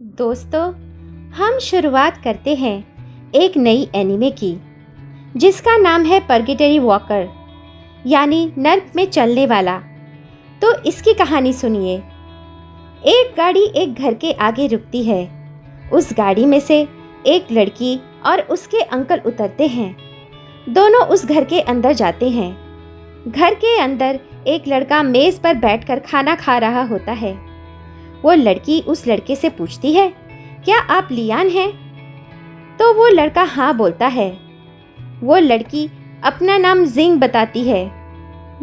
दोस्तों, हम शुरुआत करते हैं एक नई एनीमे की जिसका नाम है पर्गेटरी वॉकर, यानी नर्क में चलने वाला। तो इसकी कहानी सुनिए। एक गाड़ी एक घर के आगे रुकती है। उस गाड़ी में से एक लड़की और उसके अंकल उतरते हैं। दोनों उस घर के अंदर जाते हैं। घर के अंदर एक लड़का मेज़ पर बैठकर खाना खा रहा होता है। वो लड़की उस लड़के से पूछती है, क्या आप लियान हैं? तो वो लड़का हाँ बोलता है। वो लड़की अपना नाम जिंग बताती है।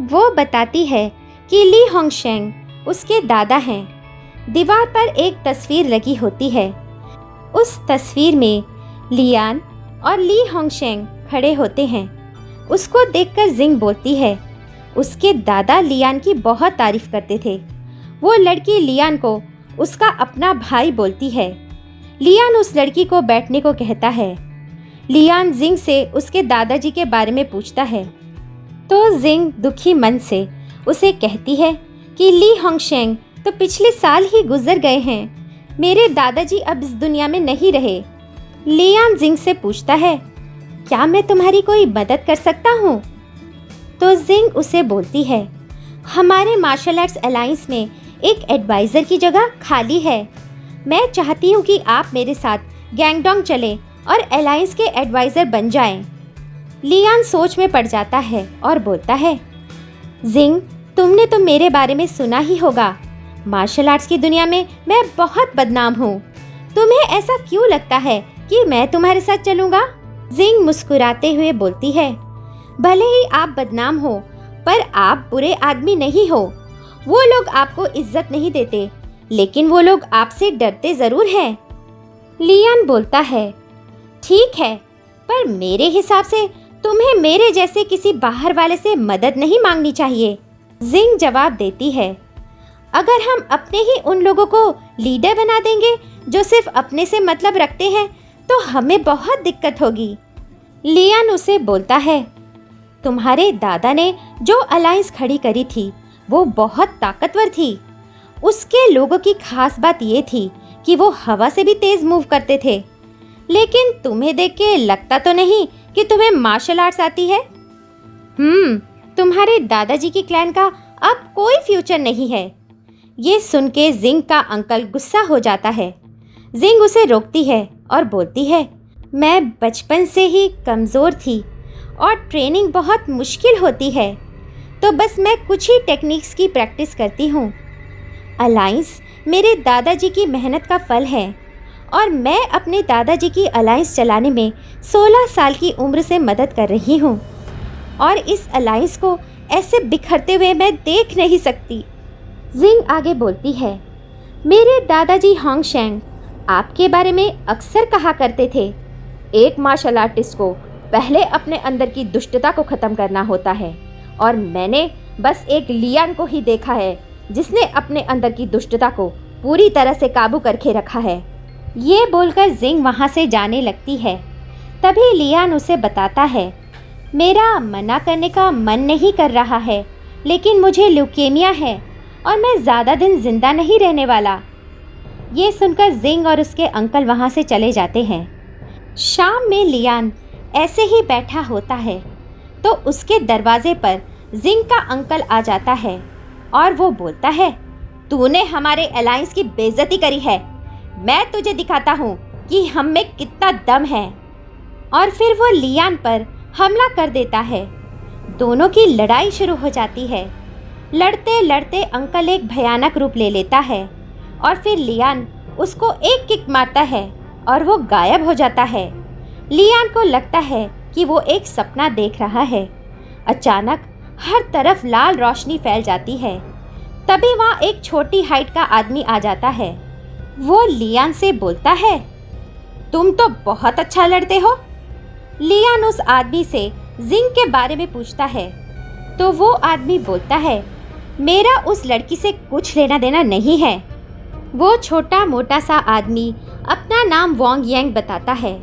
वो बताती है कि ली होंगशेंग उसके दादा हैं। दीवार पर एक तस्वीर लगी होती है। उस तस्वीर में लियान और ली होंगशेंग खड़े होते हैं। उसको देखकर जिंग बोलती है, उसके दादा लियान की बहुत तारीफ करते थे। वो लड़की लियान को उसका अपना भाई बोलती है। लियान उस लड़की को बैठने को कहता है। लियान जिंग से उसके दादाजी के बारे में पूछता है। तो जिंग दुखी मन से उसे कहती है कि ली होंगशेंग तो पिछले साल ही गुजर गए हैं। मेरे दादाजी अब इस दुनिया में नहीं रहे। लियान जिंग से पूछता है, क्या मैं तुम्हारी कोई मदद कर सकता हूँ? तो जिंग उसे बोलती है, हमारे मार्शल आर्ट्स अलायंस में एक एडवाइज़र की जगह खाली है। मैं चाहती हूँ कि आप मेरे साथ गैंगडोंग चलें और अलायंस के एडवाइज़र बन जाएं। लियान सोच में पड़ जाता है और बोलता है, जिंग, तुमने तो मेरे बारे में सुना ही होगा। मार्शल आर्ट्स की दुनिया में मैं बहुत बदनाम हूँ। तुम्हें ऐसा क्यों लगता है कि मैं तुम्हारे साथ चलूँगा? जिंग मुस्कुराते हुए बोलती है, भले ही आप बदनाम हो, पर आप बुरे आदमी नहीं हो। वो लोग आपको इज्जत नहीं देते, लेकिन वो लोग आपसे डरते जरूर हैं। लियान बोलता है, ठीक है, पर मेरे हिसाब से तुम्हें मेरे जैसे किसी बाहर वाले से मदद नहीं मांगनी चाहिए। जिंग जवाब देती है, अगर हम अपने ही उन लोगों को लीडर बना देंगे जो सिर्फ अपने से मतलब रखते हैं, तो हमें बहुत दिक्कत होगी। लियान उसे बोलता है, तुम्हारे दादा ने जो अलायंस खड़ी करी थी वो बहुत ताकतवर थी। उसके लोगों की खास बात ये थी कि वो हवा से भी तेज मूव करते थे। लेकिन तुम्हें देख के लगता तो नहीं कि तुम्हें मार्शल आर्ट्स आती है। तुम्हारे दादाजी की क्लैन का अब कोई फ्यूचर नहीं है। ये सुन के जिंग का अंकल गुस्सा हो जाता है। जिंग उसे रोकती है और बोलती है, मैं बचपन से ही कमज़ोर थी और ट्रेनिंग बहुत मुश्किल होती है, तो बस मैं कुछ ही टेक्निक्स की प्रैक्टिस करती हूँ। अलायंस मेरे दादाजी की मेहनत का फल है और मैं अपने दादाजी की अलायंस चलाने में 16 साल की उम्र से मदद कर रही हूँ, और इस अलायंस को ऐसे बिखरते हुए मैं देख नहीं सकती। जिंग आगे बोलती है, मेरे दादाजी होंगशेंग आपके बारे में अक्सर कहा करते थे, एक मार्शल आर्टिस्ट को पहले अपने अंदर की दुष्टता को ख़त्म करना होता है, और मैंने बस एक लियान को ही देखा है जिसने अपने अंदर की दुष्टता को पूरी तरह से काबू करके रखा है। ये बोलकर जिंग वहाँ से जाने लगती है। तभी लियान उसे बताता है, मेरा मना करने का मन नहीं कर रहा है, लेकिन मुझे ल्यूकेमिया है और मैं ज़्यादा दिन जिंदा नहीं रहने वाला। ये सुनकर जिंग और उसके अंकल वहाँ से चले जाते हैं। शाम में लियान ऐसे ही बैठा होता है तो उसके दरवाजे पर जिंग का अंकल आ जाता है और वो बोलता है, तूने हमारे अलायंस की बेइज्जती करी है। मैं तुझे दिखाता हूँ कि हम में कितना दम है। और फिर वो लियान पर हमला कर देता है। दोनों की लड़ाई शुरू हो जाती है। लड़ते लड़ते अंकल एक भयानक रूप ले लेता है और फिर लियान उसको एक किक मारता है और वो गायब हो जाता है। लियान को लगता है कि वो एक सपना देख रहा है। अचानक हर तरफ लाल रोशनी फैल जाती है। तभी वहाँ एक छोटी हाइट का आदमी आ जाता है। वो लियान से बोलता है, तुम तो बहुत अच्छा लड़ते हो। लियान उस आदमी से जिंग के बारे में पूछता है तो वो आदमी बोलता है, मेरा उस लड़की से कुछ लेना देना नहीं है। वो छोटा मोटा सा आदमी अपना नाम वोंग यांग बताता है।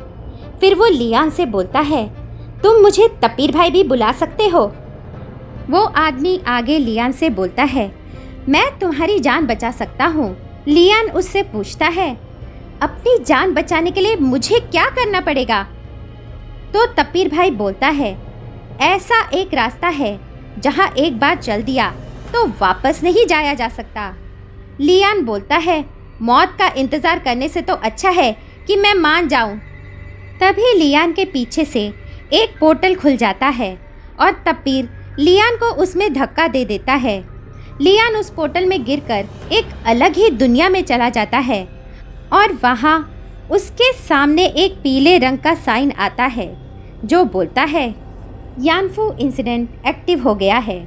फिर वो लियान से बोलता है, तुम मुझे तपीर भाई भी बुला सकते हो। वो आदमी आगे लियान से बोलता है, मैं तुम्हारी जान बचा सकता हूँ। लियान उससे पूछता है, अपनी जान बचाने के लिए मुझे क्या करना पड़ेगा? तो तपीर भाई बोलता है, ऐसा एक रास्ता है जहाँ एक बार चल दिया तो वापस नहीं जाया जा सकता। लियान बोलता है, मौत का इंतज़ार करने से तो अच्छा है कि मैं मान जाऊं। तभी लियान के पीछे से एक पोर्टल खुल जाता है और तपीर लियान को उसमें धक्का दे देता है। लियान उस पोर्टल में गिरकर एक अलग ही दुनिया में चला जाता है और वहाँ उसके सामने एक पीले रंग का साइन आता है जो बोलता है, यानफू इंसिडेंट एक्टिव हो गया है।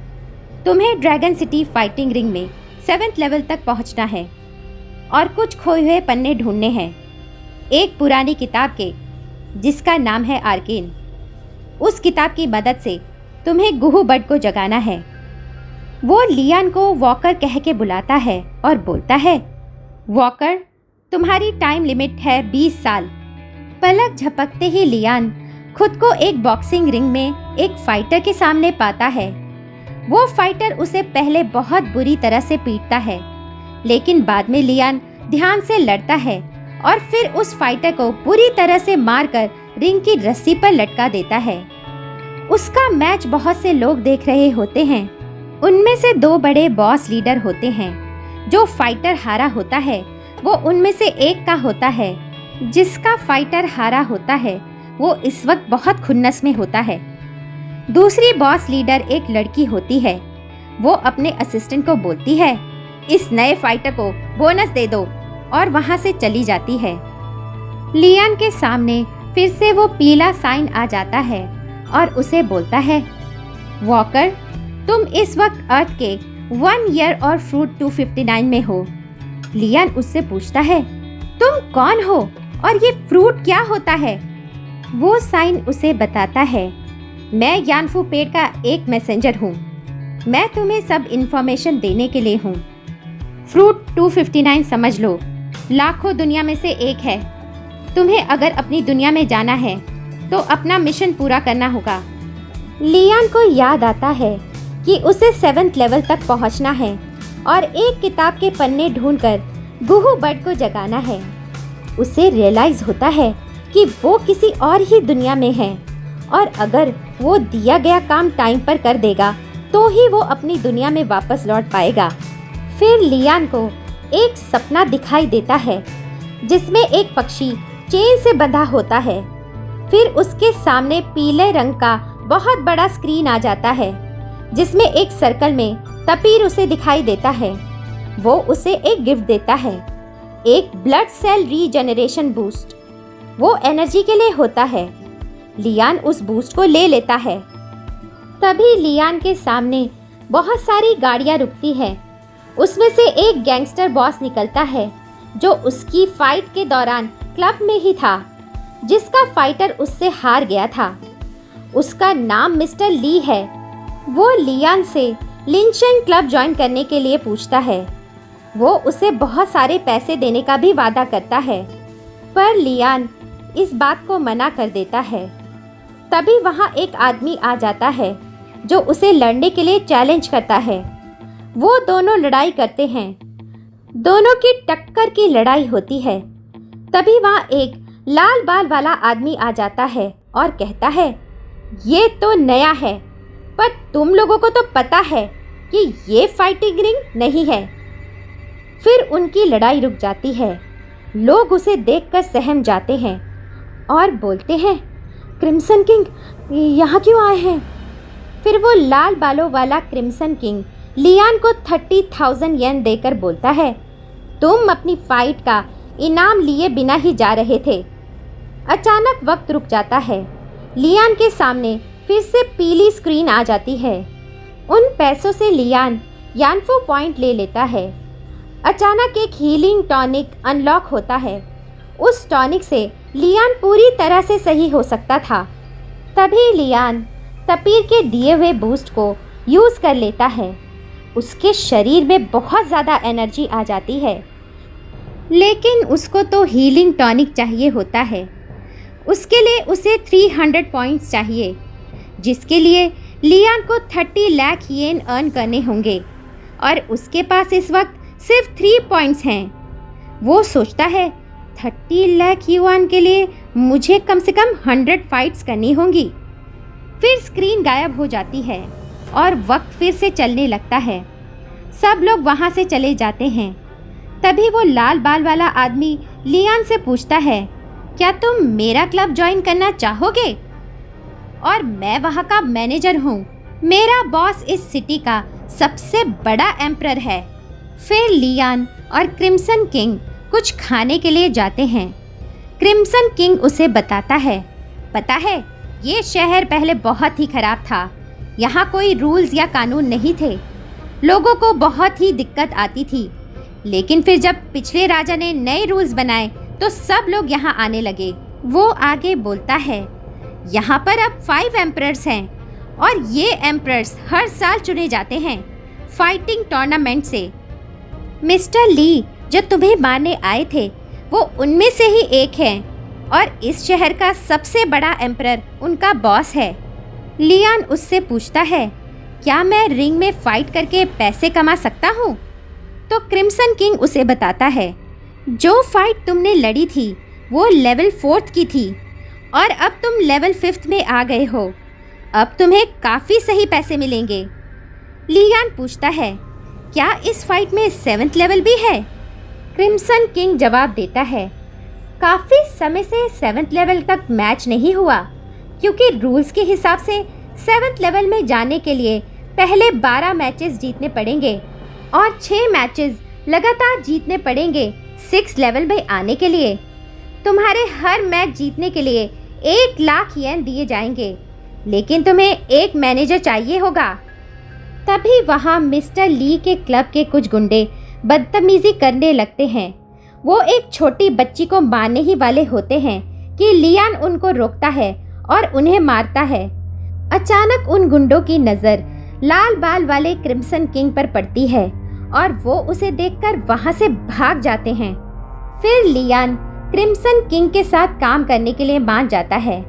तुम्हें ड्रैगन सिटी फाइटिंग रिंग में 7th लेवल तक पहुंचना है और कुछ खोए हुए पन्ने ढूंढने हैं एक पुरानी किताब के जिसका नाम है आर्केन। उस किताब की मदद से तुम्हें गुहू बर्ड को जगाना है। वो लियान को वॉकर कह के बुलाता है और बोलता है, वॉकर, तुम्हारी टाइम लिमिट है 20 साल। पलक झपकते ही लियान खुद को एक बॉक्सिंग रिंग में एक फाइटर के सामने पाता है। वो फाइटर उसे पहले बहुत बुरी तरह से पीटता है, लेकिन बाद में लियान ध्यान से लड़ता है और फिर उस फाइटर को बुरी तरह से मारकर रिंग की रस्सी पर लटका देता है। उसका मैच बहुत से लोग देख रहे होते हैं। उनमें से 2 बड़े बॉस लीडर होते हैं। जो फाइटर हारा होता है वो उनमें से एक का होता है। जिसका फाइटर हारा होता है वो इस वक्त बहुत खुन्नस में होता है। दूसरी बॉस लीडर एक लड़की होती है। वो अपने असिस्टेंट को बोलती है, इस नए फाइटर को बोनस दे दो, और वहां से चली जाती है। लियान के सामने फिर से वो पीला साइन आ जाता है और उसे बोलता है, वॉकर, तुम इस वक्त अर्थ के 1 ईयर और फ्रूट 259 में हो। लियान उससे पूछता है, तुम कौन हो और ये फ्रूट क्या होता है? वो साइन उसे बताता है, मैं यानफू पेड़ का एक मैसेंजर हूँ। मैं तुम्हें सब इन्फॉर्मेशन देने के लिए हूँ। फ्रूट 259 समझ लो, लाखों दुनिया में से एक है। तुम्हें अगर अपनी दुनिया में जाना है तो अपना मिशन पूरा करना होगा। लियान को याद आता है कि उसे 7th लेवल तक पहुंचना है और एक किताब के पन्ने ढूंढकर गुहू बर्ड को जगाना है। उसे रियलाइज होता है कि वो किसी और ही दुनिया में है और अगर वो दिया गया काम टाइम पर कर देगा तो ही वो अपनी दुनिया में वापस लौट पाएगा। फिर लियान को एक सपना दिखाई देता है जिसमें एक पक्षी चेन से बंधा होता है। फिर उसके सामने पीले रंग का बहुत बड़ा स्क्रीन आ जाता है जिसमें एक सर्कल में तपीर उसे दिखाई देता है। वो उसे एक गिफ्ट देता है, एक ब्लड सेल रीजनरेशन बूस्ट। वो एनर्जी के लिए होता है। लियान उस बूस्ट को ले लेता है। तभी लियान के सामने बहुत सारी गाड़ियां रुकती है। उसमें से एक गैंगस्टर बॉस निकलता है जो उसकी फाइट के दौरान क्लब में ही था, जिसका फाइटर उससे हार गया था। उसका नाम मिस्टर ली है। वो लियान से लिंचेन क्लब ज्वाइन करने के लिए पूछता है। वो उसे बहुत सारे पैसे देने का भी वादा करता है, पर लियान इस बात को मना कर देता है। तभी वहाँ एक आदमी आ जाता है जो उसे लड़ने के लिए चैलेंज करता है। वो दोनों लड़ाई करते हैं। दोनों की टक्कर की लड़ाई होती है। तभी वहाँ एक लाल बाल वाला आदमी आ जाता है और कहता है, ये तो नया है, पर तुम लोगों को तो पता है कि ये फाइटिंग रिंग नहीं है। फिर उनकी लड़ाई रुक जाती है। लोग उसे देखकर सहम जाते हैं और बोलते हैं, क्रिम्सन किंग यहाँ क्यों आए हैं? फिर वो लाल बालों वाला क्रिम्सन किंग लियान को 30,000 येन देकर बोलता है, तुम अपनी फाइट का इनाम लिए बिना ही जा रहे थे। अचानक वक्त रुक जाता है। लियान के सामने फिर से पीली स्क्रीन आ जाती है। उन पैसों से लियान यानफू पॉइंट ले लेता है। अचानक एक हीलिंग टॉनिक अनलॉक होता है। उस टॉनिक से लियान पूरी तरह से सही हो सकता था। तभी लियान तपीर के दिए हुए बूस्ट को यूज़ कर लेता है। उसके शरीर में बहुत ज़्यादा एनर्जी आ जाती है, लेकिन उसको तो हीलिंग टॉनिक चाहिए होता है। उसके लिए उसे 300 पॉइंट्स चाहिए, जिसके लिए लियान को 30 लाख येन अर्न करने होंगे और उसके पास इस वक्त सिर्फ 3 पॉइंट्स हैं। वो सोचता है 30 लाख युआन के लिए मुझे कम से कम 100 फाइट्स करनी होंगी। फिर स्क्रीन गायब हो जाती है और वक्त फिर से चलने लगता है। सब लोग वहाँ से चले जाते हैं। तभी वो लाल बाल वाला आदमी लियान से पूछता है, क्या तुम मेरा क्लब ज्वाइन करना चाहोगे? और मैं वहाँ का मैनेजर हूँ। मेरा बॉस इस सिटी का सबसे बड़ा एम्परर है। फिर लियान और क्रिम्सन किंग कुछ खाने के लिए जाते हैं। क्रिम्सन किंग उसे बताता है, पता है ये शहर पहले बहुत ही खराब था। यहाँ कोई रूल्स या कानून नहीं थे। लोगों को बहुत ही दिक्कत आती थी। लेकिन फिर जब पिछले राजा ने नए रूल्स बनाए तो सब लोग यहाँ आने लगे। वो आगे बोलता है, यहाँ पर अब 5 एम्परर्स हैं और ये एम्परर्स हर साल चुने जाते हैं फाइटिंग टूर्नामेंट से। मिस्टर ली जो तुम्हें मारने आए थे वो उनमें से ही एक हैं और इस शहर का सबसे बड़ा एम्परर उनका बॉस है। लियान उससे पूछता है, क्या मैं रिंग में फाइट करके पैसे कमा सकता हूँ? तो क्रिम्सन किंग उसे बताता है, जो फाइट तुमने लड़ी थी वो लेवल 4 की थी और अब तुम लेवल 5 में आ गए हो। अब तुम्हें काफ़ी सही पैसे मिलेंगे। लियान पूछता है, क्या इस फाइट में 7th लेवल भी है? क्रिम्सन किंग जवाब देता है, काफ़ी समय से 7th लेवल तक मैच नहीं हुआ क्योंकि रूल्स के हिसाब से 7th लेवल में जाने के लिए पहले 12 मैचेस जीतने पड़ेंगे और 6 मैचेस लगातार जीतने पड़ेंगे 6 लेवल में आने के लिए। तुम्हारे हर मैच जीतने के लिए 1 लाख येन दिए जाएंगे, लेकिन तुम्हें एक मैनेजर चाहिए होगा। तभी वहाँ मिस्टर ली के क्लब के कुछ गुंडे बदतमीजी करने लगते हैं। वो एक छोटी बच्ची को मारने ही वाले होते हैं कि लियान उनको रोकता है और उन्हें मारता है। अचानक उन गुंडों की नज़र लाल बाल वाले क्रिम्सन किंग पर पड़ती है और वो उसे देखकर वहाँ से भाग जाते हैं। फिर लियान क्रिम्सन किंग के साथ काम करने के लिए मान जाता है।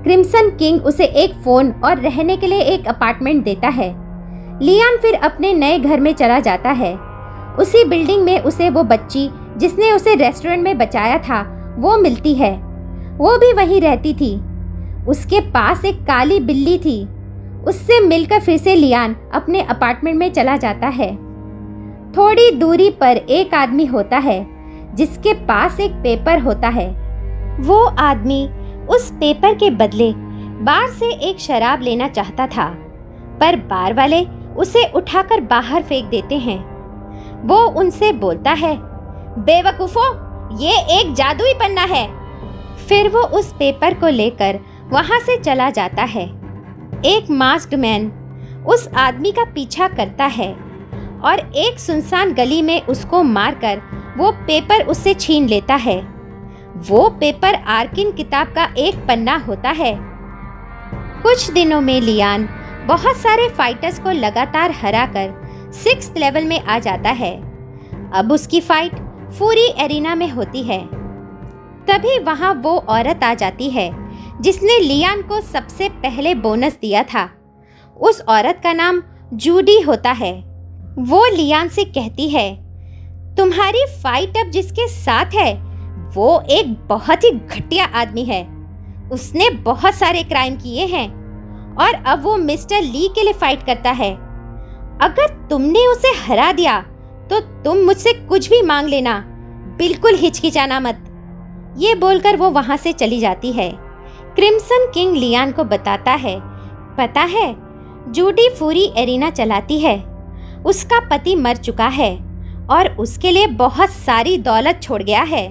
क्रिम्सन किंग उसे एक फ़ोन और रहने के लिए एक अपार्टमेंट देता है। लियान फिर अपने नए घर में चला जाता है। उसी बिल्डिंग में उसे वो बच्ची जिसने उसे रेस्टोरेंट में बचाया था वो मिलती है। वो भी वहीं रहती थी। उसके पास एक काली बिल्ली थी। उससे मिलकर फिर से लियान अपने अपार्टमेंट में चला जाता है। थोड़ी दूरी पर एक आदमी होता है जिसके पास एक पेपर होता है। वो आदमी उस पेपर के बदले बार से एक शराब लेना चाहता था, पर बार वाले उसे उठाकर बाहर फेंक देते हैं। वो उनसे बोलता है, बेवकूफो, ये एक जादुई पन्ना है। फिर वो उस पेपर को लेकर वहां से चला जाता है। एक मास्क्ड मैन उस आदमी का पीछा करता है और एक सुनसान गली में उसको मारकर वो पेपर उससे छीन लेता है। वो पेपर आर्किन किताब का एक पन्ना होता है। कुछ दिनों में लियान बहुत सारे फाइटर्स को लगातार हराकर 6th लेवल में आ जाता है। अब उसकी फाइट फूरी एरिना में होती है। तभी वहां वो औरत आ जाती है जिसने लियान को सबसे पहले बोनस दिया था। उस औरत का नाम जूडी होता है। वो लियान से कहती है, तुम्हारी फाइट अब जिसके साथ है वो एक बहुत ही घटिया आदमी है। उसने बहुत सारे क्राइम किए हैं और अब वो मिस्टर ली के लिए फाइट करता है। अगर तुमने उसे हरा दिया तो तुम मुझसे कुछ भी मांग लेना, बिल्कुल हिचकिचाना मत। ये बोलकर वो वहां से चली जाती है। क्रिम्सन किंग लियान को बताता है, पता है जूडी फूरी एरिना चलाती है। उसका पति मर चुका है और उसके लिए बहुत सारी दौलत छोड़ गया है।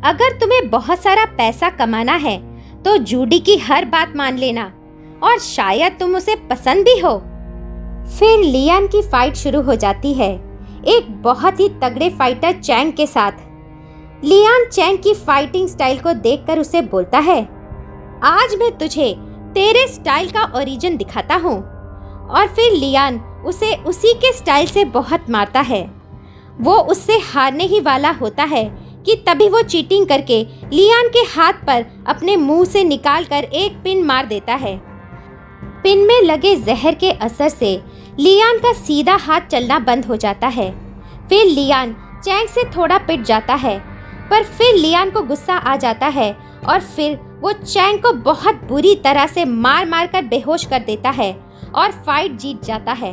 अगर तुम्हें बहुत सारा पैसा कमाना है तो जूडी की हर बात मान लेना और शायद तुम उसे पसंद भी हो। फिर लियान की फाइट शुरू हो जाती है एक बहुत ही तगड़े फाइटर चैंग के साथ। लियान चैंग की फाइटिंग स्टाइल को देखकर उसे बोलता है, आज मैं तुझे तेरे स्टाइल का ओरिजिन दिखाता हूँ। और फिर लियान उसे उसी के स्टाइल से बहुत मारता है। वो उससे हारने ही वाला होता है कि तभी वो चीटिंग करके लियान के हाथ पर अपने मुंह से निकालकर एक पिन मार देता है। पिन में लगे जहर के असर से लियान का सीधा हाथ चलना बंद हो जाता है। फिर लियान चैंग से थोड़ा पिट जाता है पर फिर लियान को गुस्सा आ जाता है और फिर वो चैंग को बहुत बुरी तरह से मार मार कर बेहोश कर देता है और फाइट जीत जाता है।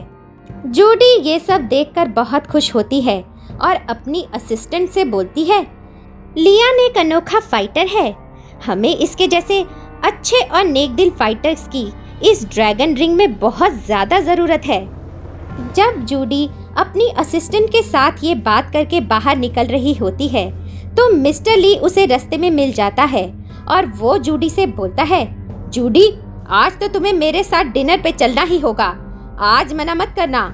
जूडी ये सब देखकर बहुत खुश होती है और अपनी असिस्टेंट से बोलती है, लियान एक अनोखा फाइटर है, हमें इसके जैसे अच्छे और नेकदिल फाइटर्स की इस ड्रैगन रिंग में बहुत ज़्यादा ज़रूरत है। जब जूडी अपनी असिस्टेंट के साथ ये बात करके बाहर निकल रही होती है तो मिस्टर ली उसे रास्ते में मिल जाता है और वो जूडी से बोलता है, जूडी आज तो तुम्हें मेरे साथ डिनर पे चलना ही होगा, आज मना मत करना।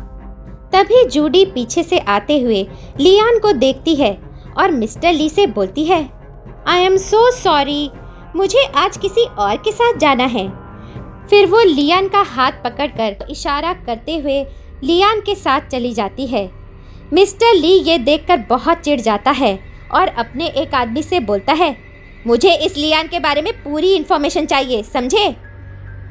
तभी जूडी पीछे से आते हुए लियान को देखती है और मिस्टर ली से बोलती है, आई एम सो सॉरी, मुझे आज किसी और के साथ जाना है। फिर वो लियान का हाथ पकड़कर इशारा करते हुए लियान के साथ चली जाती है। मिस्टर ली ये देखकर बहुत चिढ़ जाता है और अपने एक आदमी से बोलता है, मुझे इस लियान के बारे में पूरी इन्फॉर्मेशन चाहिए, समझे।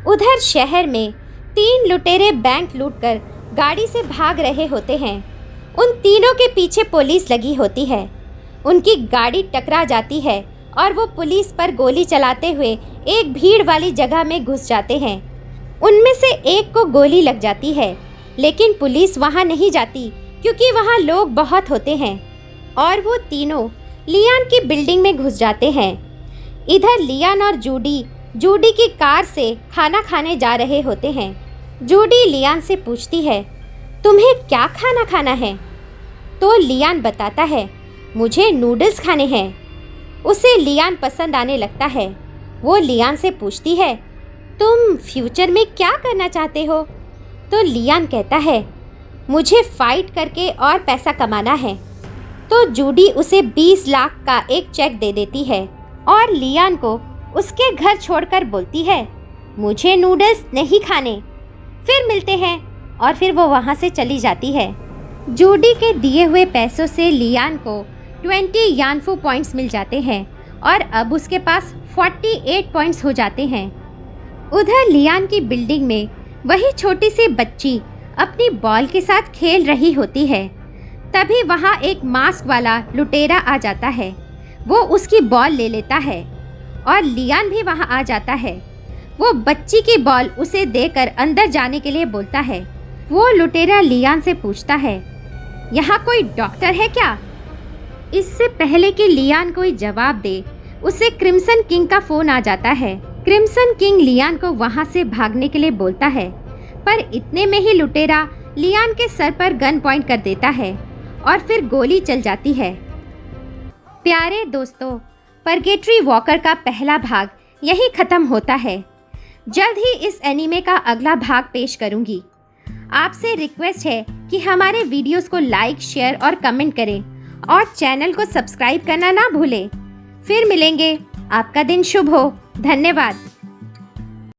उधर शहर में 3 लुटेरे बैंक लूटकर गाड़ी से भाग रहे होते हैं। उन तीनों के पीछे पुलिस लगी होती है। उनकी गाड़ी टकरा जाती है और वो पुलिस पर गोली चलाते हुए एक भीड़ वाली जगह में घुस जाते हैं। उनमें से एक को गोली लग जाती है, लेकिन पुलिस वहां नहीं जाती क्योंकि वहां लोग बहुत होते हैं और वो तीनों लियान की बिल्डिंग में घुस जाते हैं। इधर लियान और जूडी की कार से खाना खाने जा रहे होते हैं। जूडी लियान से पूछती है, तुम्हें क्या खाना खाना है? तो लियान बताता है, मुझे नूडल्स खाने हैं। उसे लियान पसंद आने लगता है। वो लियान से पूछती है, तुम फ्यूचर में क्या करना चाहते हो? तो लियान कहता है, मुझे फाइट करके और पैसा कमाना है। तो जूडी उसे 20 लाख का एक चेक दे देती है और लियान को उसके घर छोड़कर बोलती है, मुझे नूडल्स नहीं खाने, फिर मिलते हैं। और फिर वो वहाँ से चली जाती है। जूडी के दिए हुए पैसों से लियान को 20 यानफू पॉइंट्स मिल जाते हैं और अब उसके पास 48 पॉइंट्स हो जाते हैं। उधर लियान की बिल्डिंग में वही छोटी सी बच्ची अपनी बॉल के साथ खेल रही होती है। तभी वहाँ एक मास्क वाला लुटेरा आ जाता है। वो उसकी बॉल ले लेता है और लियान भी वहाँ आ जाता है। वो बच्ची की बॉल उसे देकर अंदर जाने के लिए बोलता है। वो लुटेरा लियान से पूछता है, यहाँ कोई डॉक्टर है क्या? इससे पहले कि लियान कोई जवाब दे, उसे क्रिम्सन किंग का फ़ोन आ जाता है। क्रिम्सन किंग लियान को वहाँ से भागने के लिए बोलता है, पर इतने में ही लुटेरा लियान के सर पर गन पॉइंट कर देता है और फिर गोली चल जाती है। प्यारे दोस्तों, परगेटरी वॉकर का पहला भाग यही ख़त्म होता है। जल्द ही इस एनीमे का अगला भाग पेश करूंगी। आपसे रिक्वेस्ट है कि हमारे वीडियोस को लाइक, शेयर और कमेंट करें और चैनल को सब्सक्राइब करना ना भूलें। फिर मिलेंगे। आपका दिन शुभ हो। धन्यवाद।